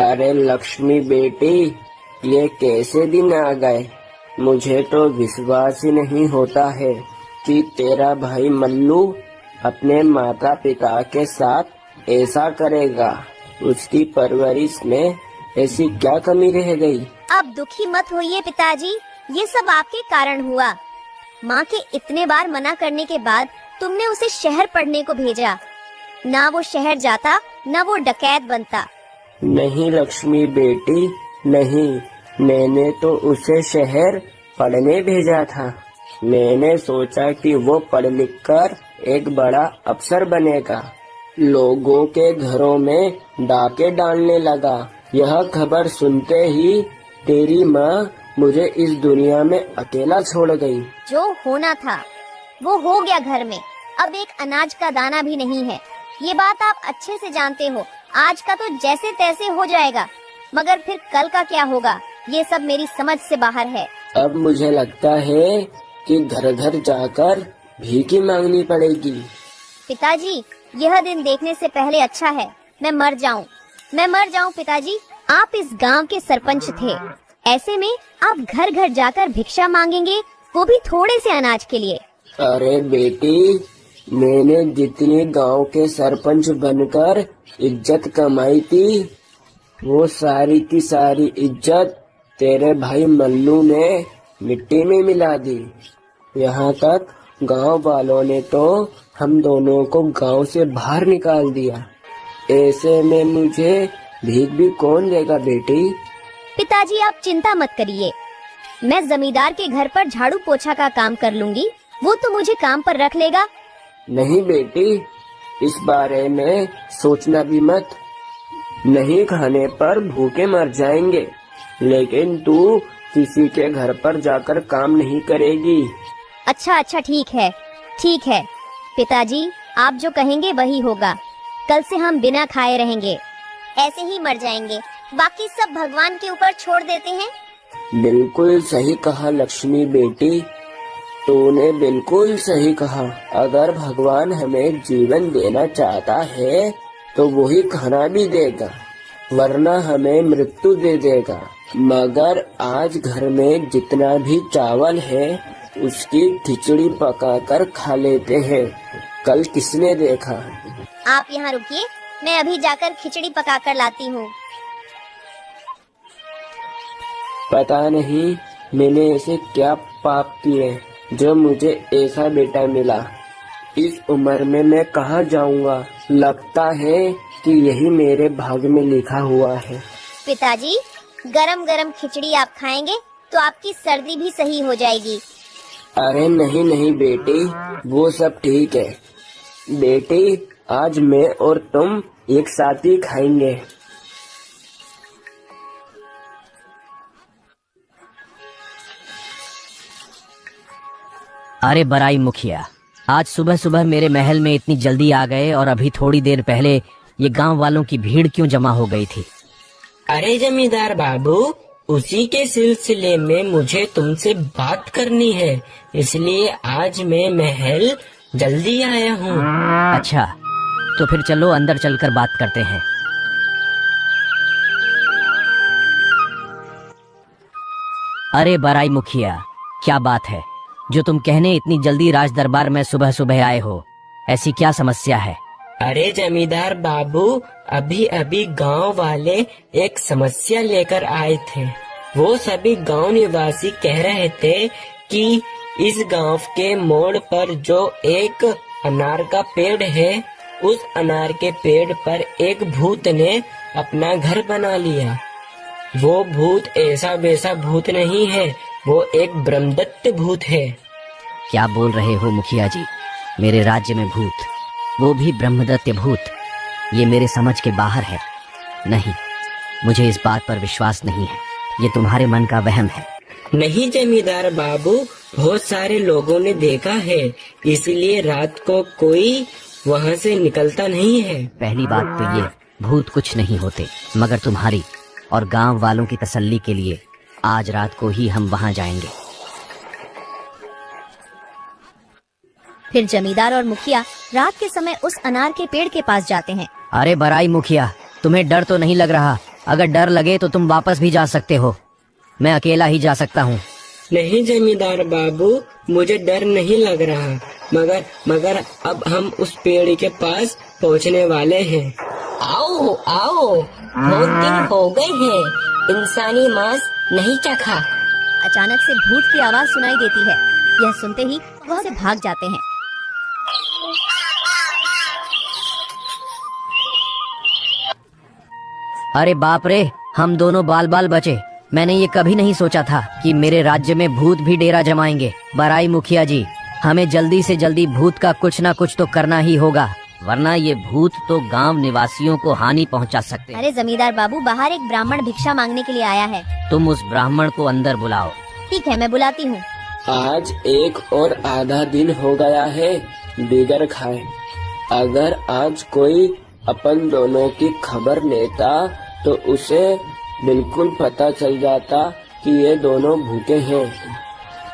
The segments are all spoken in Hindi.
अरे लक्ष्मी बेटी, ये कैसे दिन आ गए। मुझे तो विश्वास ही नहीं होता है कि तेरा भाई मल्लू अपने माता पिता के साथ ऐसा करेगा। उसकी परवरिश में ऐसी क्या कमी रह गई। अब दुखी मत होइए पिताजी, ये सब आपके कारण हुआ। माँ के इतने बार मना करने के बाद तुमने उसे शहर पढ़ने को भेजा। ना वो शहर जाता, ना वो डकैत बनता। नहीं लक्ष्मी बेटी, नहीं, मैंने तो उसे शहर पढ़ने भेजा था। मैंने सोचा कि वो पढ़ लिख कर एक बड़ा अफसर बनेगा। लोगों के घरों में डाके डालने लगा। यह खबर सुनते ही तेरी माँ मुझे इस दुनिया में अकेला छोड़ गई। जो होना था वो हो गया घर में। अब एक अनाज का दाना भी नहीं है। ये बात आप अच्छे से जानते हो। आज का तो जैसे तैसे हो जाएगा, मगर फिर कल का क्या होगा, ये सब मेरी समझ से बाहर है। अब मुझे लगता है कि घर घर जाकर भीख मांगनी पड़ेगी। पिताजी, यह दिन देखने से पहले अच्छा है मैं मर जाऊं पिताजी। आप इस गांव के सरपंच थे, ऐसे में आप घर घर जाकर भिक्षा मांगेंगे, वो भी थोड़े से अनाज के लिए। अरे बेटी, मैंने जितनी गांव के सरपंच बनकर इज्जत कमाई थी, वो सारी की सारी इज्जत तेरे भाई मल्लू ने मिट्टी में मिला दी। यहाँ तक गांव वालों ने तो हम दोनों को गांव से बाहर निकाल दिया। ऐसे में मुझे भीख भी कौन देगा बेटी। पिताजी, आप चिंता मत करिए, मैं जमींदार के घर पर झाड़ू पोछा का काम कर लूंगी, वो तो मुझे काम पर रख लेगा। नहीं बेटी, इस बारे में सोचना भी मत। नहीं खाने पर भूखे मर जाएंगे, लेकिन तू किसी के घर पर जाकर काम नहीं करेगी। अच्छा, ठीक है पिताजी, आप जो कहेंगे वही होगा। कल से हम बिना खाए रहेंगे, ऐसे ही मर जाएंगे, बाकी सब भगवान के ऊपर छोड़ देते हैं। बिल्कुल सही कहा लक्ष्मी बेटी, तूने बिल्कुल सही कहा। अगर भगवान हमें जीवन देना चाहता है तो वही खाना भी देगा, वरना हमें मृत्यु दे देगा। मगर आज घर में जितना भी चावल है उसकी खिचड़ी पकाकर खा लेते हैं। कल किसने देखा। आप यहाँ रुकिए, मैं अभी जाकर खिचड़ी पकाकर लाती हूँ। पता नहीं मैंने ऐसे क्या पाप किए जो मुझे ऐसा बेटा मिला। इस उम्र में मैं कहाँ जाऊँगा। लगता है कि यही मेरे भाग्य में लिखा हुआ है। पिताजी, गरम गरम खिचड़ी आप खाएंगे तो आपकी सर्दी भी सही हो जाएगी। अरे नहीं नहीं बेटी, वो सब ठीक है। बेटी, आज मैं और तुम एक साथ ही खाएंगे। अरे बराई मुखिया, आज सुबह सुबह मेरे महल में इतनी जल्दी आ गए और अभी थोड़ी देर पहले ये गांव वालों की भीड़ क्यों जमा हो गई थी। अरे जमींदार बाबू, उसी के सिलसिले में मुझे तुमसे बात करनी है, इसलिए आज मैं महल जल्दी आया हूँ। अच्छा, तो फिर चलो अंदर चलकर बात करते हैं। अरे बराई मुखिया, क्या बात है जो तुम कहने इतनी जल्दी राज दरबार में सुबह सुबह आए हो। ऐसी क्या समस्या है। अरे जमींदार बाबू, अभी अभी गांव वाले एक समस्या लेकर आए थे। वो सभी गांव निवासी कह रहे थे कि इस गांव के मोड़ पर जो एक अनार का पेड़ है, उस अनार के पेड़ पर एक भूत ने अपना घर बना लिया। वो भूत ऐसा वैसा भूत नहीं है, वो एक ब्रह्मदत्त भूत है। क्या बोल रहे हो मुखिया जी, मेरे राज्य में भूत, वो भी ब्रह्मदत्त भूत। ये मेरे समझ के बाहर है। नहीं, मुझे इस बात पर विश्वास नहीं है। ये तुम्हारे मन का वहम है। नहीं जमींदार बाबू, बहुत सारे लोगों ने देखा है, इसलिए रात को कोई वहाँ से निकलता नहीं है। पहली बात तो ये, भूत कुछ नहीं होते, मगर तुम्हारी और गांव वालों की तसल्ली के लिए आज रात को ही हम वहाँ जाएंगे। फिर जमींदार और मुखिया रात के समय उस अनार के पेड़ के पास जाते हैं। अरे बराई मुखिया, तुम्हें डर तो नहीं लग रहा अगर डर लगे तो तुम वापस भी जा सकते हो, मैं अकेला ही जा सकता हूँ। नहीं जमींदार बाबू, मुझे डर नहीं लग रहा, मगर अब हम उस पेड़ के पास पहुँचने वाले हैं। आओ आओ, बहुत दिन हो गए हैं इंसानी मांस नहीं चखा। अचानक से भूत की आवाज सुनाई देती है। यह सुनते ही वह से भाग जाते हैं। अरे बाप रे, हम दोनों बाल बाल बचे। मैंने ये कभी नहीं सोचा था कि मेरे राज्य में भूत भी डेरा जमाएंगे। बराई मुखिया जी, हमें जल्दी से जल्दी भूत का कुछ ना कुछ तो करना ही होगा, वरना ये भूत तो गांव निवासियों को हानि पहुंचा सकते हैं। अरे जमींदार बाबू, बाहर एक ब्राह्मण भिक्षा मांगने के लिए आया है। तुम उस ब्राह्मण को अंदर बुलाओ। ठीक है, मैं बुलाती हूँ। आज एक और आधा दिन हो गया है बिगर खाए। अगर आज कोई अपन दोनों की खबर लेता तो उसे बिल्कुल पता चल जाता कि ये दोनों भूखे हैं।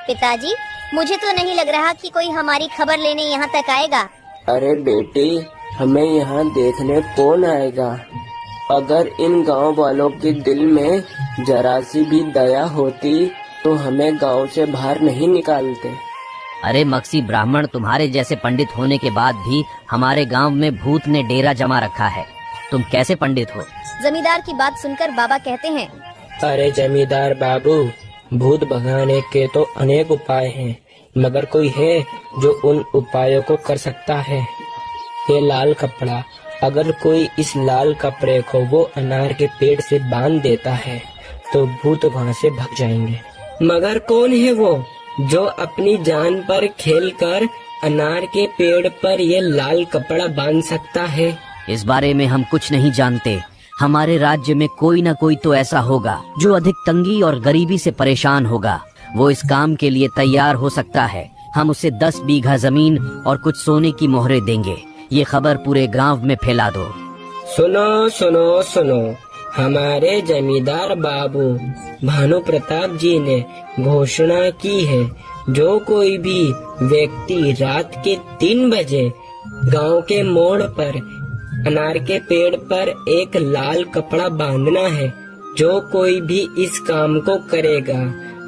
पिताजी, मुझे तो नहीं लग रहा कि कोई हमारी खबर लेने यहाँ तक आएगा। अरे बेटी, हमें यहाँ देखने कौन आएगा? अगर इन गांव वालों के दिल में जरा सी भी दया होती तो हमें गांव से बाहर नहीं निकालते। अरे मक्सी ब्राह्मण, तुम्हारे जैसे पंडित होने के बाद भी हमारे गांव में भूत ने डेरा जमा रखा है। तुम कैसे पंडित हो? जमींदार की बात सुनकर बाबा कहते हैं, अरे जमींदार बाबू, भूत भगाने के तो अनेक उपाय हैं, मगर कोई है जो उन उपायों को कर सकता है। ये लाल कपड़ा, अगर कोई इस लाल कपड़े को वो अनार के पेड़ से बांध देता है तो भूत वहाँ से भाग जाएंगे। मगर कौन है वो जो अपनी जान पर खेलकर अनार के पेड़ पर ये लाल कपड़ा बांध सकता है? इस बारे में हम कुछ नहीं जानते। हमारे राज्य में कोई न कोई तो ऐसा होगा जो अधिक तंगी और गरीबी से परेशान होगा। वो इस काम के लिए तैयार हो सकता है। हम उसे 10 बीघा जमीन और कुछ सोने की मोहरें देंगे। ये खबर पूरे गांव में फैला दो। सुनो सुनो सुनो, हमारे जमींदार बाबू भानु प्रताप जी ने घोषणा की है, जो कोई भी व्यक्ति रात के 3 बजे गांव के मोड़ पर अनार के पेड़ पर एक लाल कपड़ा बांधना है, जो कोई भी इस काम को करेगा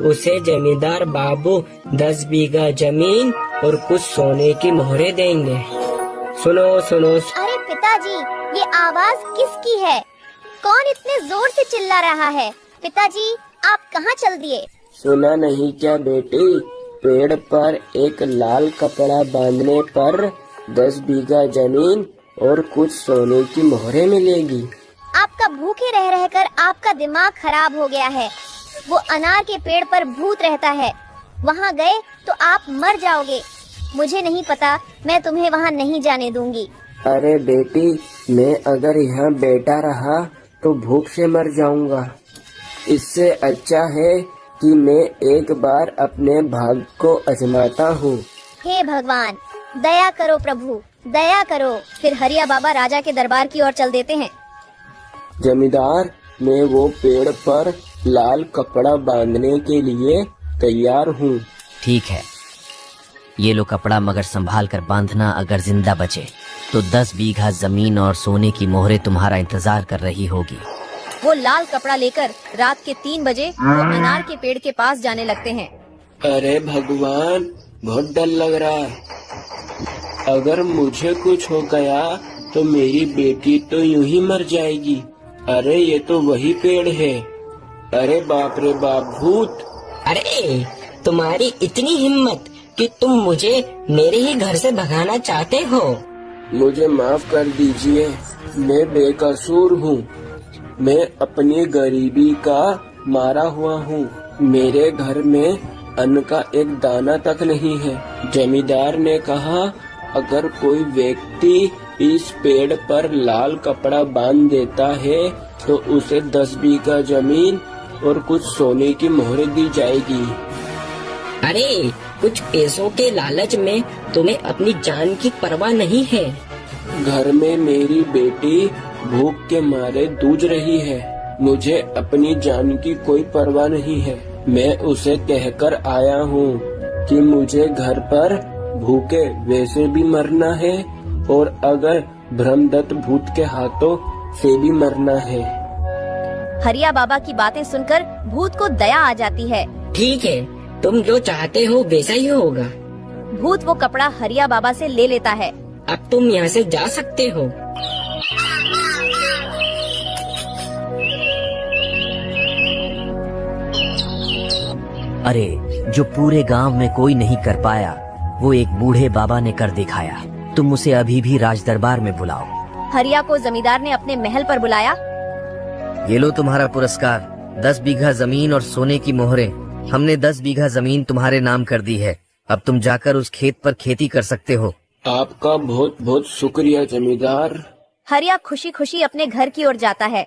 उसे जमींदार बाबू 10 बीघा जमीन और कुछ सोने की मोहरें देंगे। सुनो सुनो। अरे पिताजी, ये आवाज किसकी है? कौन इतने जोर से चिल्ला रहा है? पिताजी, आप कहाँ चल दिए? सुना नहीं क्या बेटी? पेड़ पर एक लाल कपड़ा बांधने पर 10 बीघा जमीन और कुछ सोने की मोहरें मिलेगी। आपका भूखे रह रहकर आपका दिमाग खराब हो गया है। वो अनार के पेड़ पर भूत रहता है, वहाँ गए तो आप मर जाओगे। मुझे नहीं पता, मैं तुम्हें वहाँ नहीं जाने दूंगी। अरे बेटी, मैं अगर यहाँ बैठा रहा तो भूख से मर जाऊंगा। इससे अच्छा है कि मैं एक बार अपने भाग्य को आजमाता हूँ। हे भगवान, दया करो प्रभु, दया करो। फिर हरिया बाबा राजा के दरबार की ओर चल देते हैं। जमींदार, मैं वो पेड़ पर लाल कपड़ा बांधने के लिए तैयार हूँ। ठीक है, ये लो कपड़ा, मगर संभाल कर बांधना। अगर जिंदा बचे तो 10 बीघा जमीन और सोने की मोहरें तुम्हारा इंतजार कर रही होगी। वो लाल कपड़ा लेकर रात के 3 बजे वो अनार के पेड़ के पास जाने लगते हैं। अरे भगवान, बहुत डर लग रहा है। अगर मुझे कुछ हो गया तो मेरी बेटी तो यूं ही मर जाएगी। अरे ये तो वही पेड़ है। अरे बाप रे बाप, भूत! अरे तुम्हारी इतनी हिम्मत कि तुम मुझे मेरे ही घर से भगाना चाहते हो? मुझे माफ कर दीजिए, मैं बेकसूर हूँ। मैं अपनी गरीबी का मारा हुआ हूँ। मेरे घर में अन्न का एक दाना तक नहीं है। जमींदार ने कहा, अगर कोई व्यक्ति इस पेड़ पर लाल कपड़ा बांध देता है तो उसे 10 बीघा जमीन और कुछ सोने की मोहरें दी जाएगी। अरे कुछ पैसों के लालच में तुम्हें अपनी जान की परवाह नहीं है। घर में मेरी बेटी भूख के मारे जूझ रही है। मुझे अपनी जान की कोई परवाह नहीं है। मैं उसे कहकर आया हूँ कि मुझे घर पर भूखे वैसे भी मरना है और अगर ब्रह्मदत्त भूत के हाथों से भी मरना है। हरिया बाबा की बातें सुनकर भूत को दया आ जाती है। ठीक है, तुम जो चाहते हो वैसा ही होगा। भूत वो कपड़ा हरिया बाबा से ले लेता है। अब तुम यहाँ से जा सकते हो। अरे, जो पूरे गांव में कोई नहीं कर पाया वो एक बूढ़े बाबा ने कर दिखाया। तुम उसे अभी भी राज दरबार में बुलाओ। हरिया को जमींदार ने अपने महल पर बुलाया। ये लो तुम्हारा पुरस्कार, 10 बीघा जमीन और सोने की मोहरें। हमने 10 बीघा जमीन तुम्हारे नाम कर दी है। अब तुम जाकर उस खेत पर खेती कर सकते हो। आपका बहुत बहुत शुक्रिया जमींदार। हरिया खुशी खुशी अपने घर की ओर जाता है।